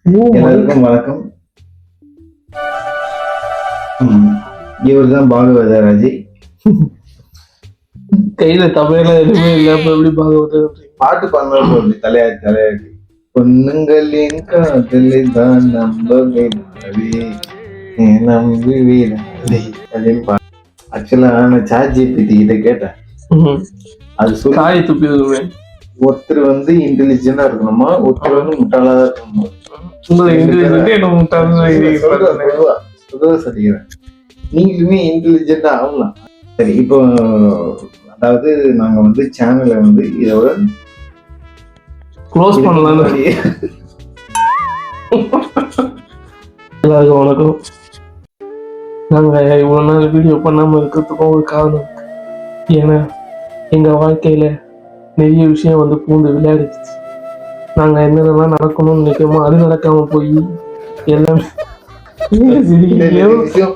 எல்லாருக்கும் வணக்கம். இவர் தான் பாகவதராஜ். கையில தமிழ்ல எதுவுமே இல்லாம எப்படி பாகவதர் பாட்டு பண்ண தலையாட்டி பொண்ணுங்களின் காதலை தான் நம்பவே நம்பி ஆக்சுவலா நான் சாட்ஜிபிடி இதை கேட்டேன். அது காய் துப்பி ஒருத்தர் வந்து இன்டெலிஜென்டா இருக்கணுமா, ஒருத்தர் வந்து முட்டாளா தான் இருக்கணுமா. சொல்லிக்கிறேன், நீங்களுமே இன்டெலிஜென்டா ஆகலாம். சரி, இப்போ அதாவது நாங்க வந்து சேனலை வந்து இதோட க்ளோஸ் பண்ணலாம். எல்லாருக்கும் வணக்கம். நாங்க இவ்வளவு நாள் வீடியோ பண்ணாம இருக்கிறதுக்கும் ஒரு காரணம் இருக்கு. ஏன்னா எங்க வாழ்க்கையில நிறைய விஷயம் வந்து பூந்து விளையாடிச்சு. நாங்க என்னென்னலாம் நடக்கணும்னு நினைக்கிறோமோ அது நடக்காம போய் எல்லாமே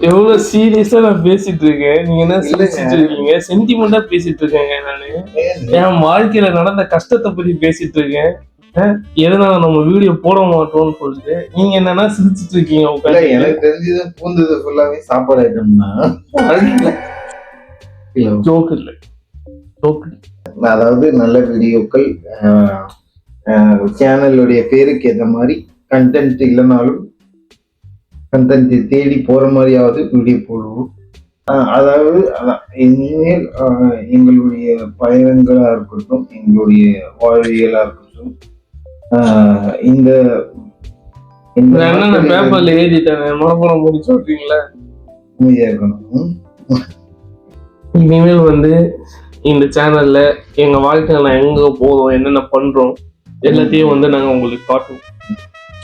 எவ்வளவு சீரியஸா நான் பேசிட்டு இருக்கேன். நீங்க என்ன சிரிச்சிட்டு இருக்கீங்க? சென்டிமெண்டா பேசிட்டு இருக்கேங்க. நானு என் வாழ்க்கையில நடந்த கஷ்டத்தை பத்தி பேசிட்டு இருக்கேன். எதனால நம்ம வீடியோ போட மாட்டோம்னு சொல்லிட்டு நீங்க என்னன்னா சிரிச்சிட்டு இருக்கீங்க. எனக்கு தெரிஞ்சது பூந்தது ஃபுல்லாவே சாப்பாடு ஐட்டம் தான். ஜோக் இல்லை, ஜோக். அதாவது நல்ல வீடியோக்கள், சேனலுடைய பேருக்கு ஏற்ற மாதிரி கண்டென்ட் இல்லைனாலும் கண்டென்ட் தேடி போற மாதிரியாவது வீடியோ போடுவோம். அதாவது இனிமேல் எங்களுடைய பயணங்களா இருக்கட்டும், எங்களுடைய வாழ்வியலா இருக்கட்டும், இந்த பேப்பர்ல எழுதிட்டேன் மனப்பணம் முடிச்சு சொல்றீங்களா, உண்மையா இருக்கணும். இனிமேல் வந்து இந்த சேனல்ல எங்க வாழ்க்கையில நான் எங்க போதும், என்னென்ன பண்றோம் எல்லாத்தையும் வந்து நாங்க உங்களுக்கு காட்டுவோம்.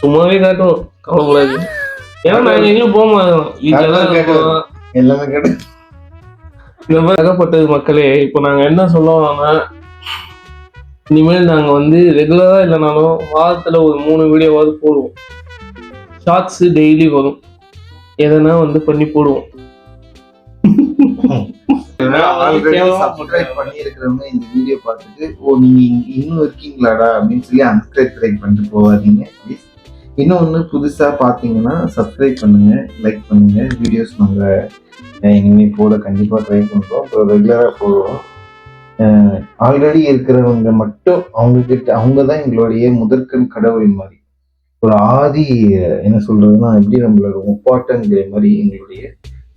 சும்மாவே காட்டுவோம், கவலைப்படாது. ஏன்னா நாங்க எங்கேயும் போக மாட்டோம், எல்லாமே கேட்டு இந்த மாதிரி அகப்பட்டது மக்களே. இப்போ நாங்க என்ன சொல்லுவோம்னா, இனிமேல் நாங்க வந்து ரெகுலரா இல்லைனாலும் வாரத்துல ஒரு 3 வீடியோவாவது போடுவோம். ஷார்ட்ஸ் டெய்லி வரும், எதனா வந்து பண்ணி போடுவோம். பண்ணிருக்கிறவங்க இந்த வீடியோ பார்த்துட்டு ஓ நீங்க இன்னும் இருக்கீங்களாடா அப்படின்னு சொல்லி அன்சப்ஸ்கிரைப் பண்ணிட்டு போவாதீங்க ப்ளீஸ். இன்னொன்னு புதுசா பாத்தீங்கன்னா சப்ஸ்கிரைப் பண்ணுங்க, லைக் பண்ணுங்க. வீடியோஸ் நாங்க இனிமே போட கண்டிப்பா ட்ரை பண்றோம், அப்புறம் ரெகுலரா போடுவோம். ஆல்ரெடி இருக்கிறவங்க மட்டும் அவங்க தான் எங்களுடைய முதற்கண் கடவுள் மாதிரி. ஒரு ஆதி என்ன சொல்றதுன்னா, எப்படி நம்மளோட முப்பாட்டங்கிற மாதிரி எங்களுடைய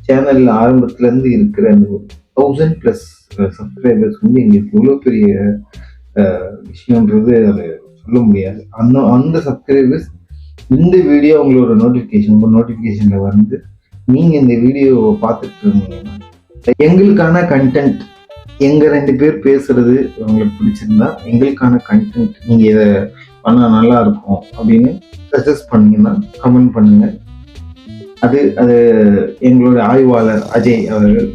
சேனல்ல ஆரம்பத்துல இருந்து இருக்கிற அந்த 1000+ சப்ஸ்கிரைபர்ஸ் வந்து எங்களுக்கு இவ்வளவு பெரிய விஷயம்ன்றது அதை சொல்ல முடியாது. அந்த சப்ஸ்கிரைபர்ஸ் இந்த வீடியோ உங்களோட நோட்டிபிகேஷன்ல வந்து நீங்க இந்த வீடியோவை பார்த்துட்டு இருந்தீங்கன்னா எங்களுக்கான கண்டென்ட், எங்க 2 பேர் பேசுறது உங்களுக்கு பிடிச்சிருந்தா எங்களுக்கான கண்டென்ட் நீங்க இதை பண்ணா நல்லா இருக்கும் அப்படின்னு சஜஸ்ட் பண்ணீங்கன்னா கமெண்ட் பண்ணுங்க. அது எங்களுடைய ஆய்வாளர் அஜய் அவர்கள்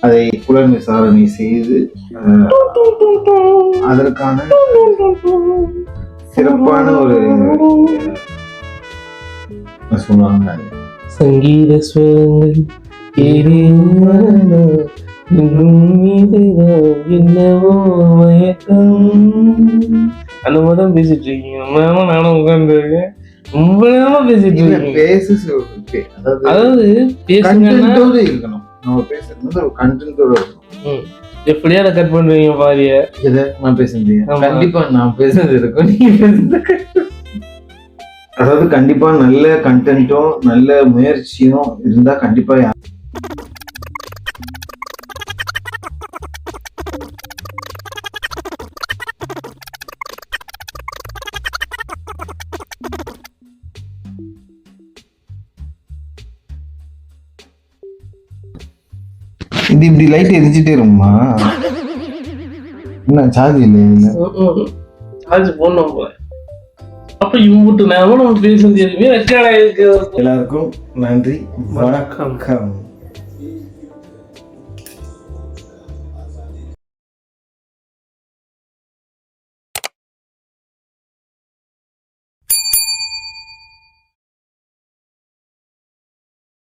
அதை புலன் விசாரணை செய்து அதற்கான சிறப்பான ஒரு சொல்லுவாங்க சங்கீத ஸ்வரங்கள் என்னவோ மயக்கம் அந்த மாதிரிதான் பேசிட்டு இருக்கீங்க. நானும் உட்கார்ந்து இருக்கேன், ரொம்ப நேரமா பேசிட்டு இருக்கேன். அதாவது இருக்கணும், நம்ம பேசுறது ஒரு கண்டென்ட்டோட இருக்கணும். எப்படியா அதை கட் பண்ணுவீங்க பாரிய. இதை நான் பேசுறது கண்டிப்பா நான் பேசுறது இருக்கும், நீங்க பேசுறது. அதாவது கண்டிப்பா நல்ல கண்டென்ட்டும் நல்ல முயற்சியும் இருந்தா கண்டிப்பா இது இப்படி லைட் எரிஞ்சிட்டே இருக்குமா? என்ன சார்ஜ் இல்லை? சார்ஜ் போடணும் போல. அப்ப இவங்க நேரமா நம்ம பேசுறது எதுவுமே ரெக்கார்ட் ஆயிருக்கு. எல்லாருக்கும் நன்றி, வணக்கம்.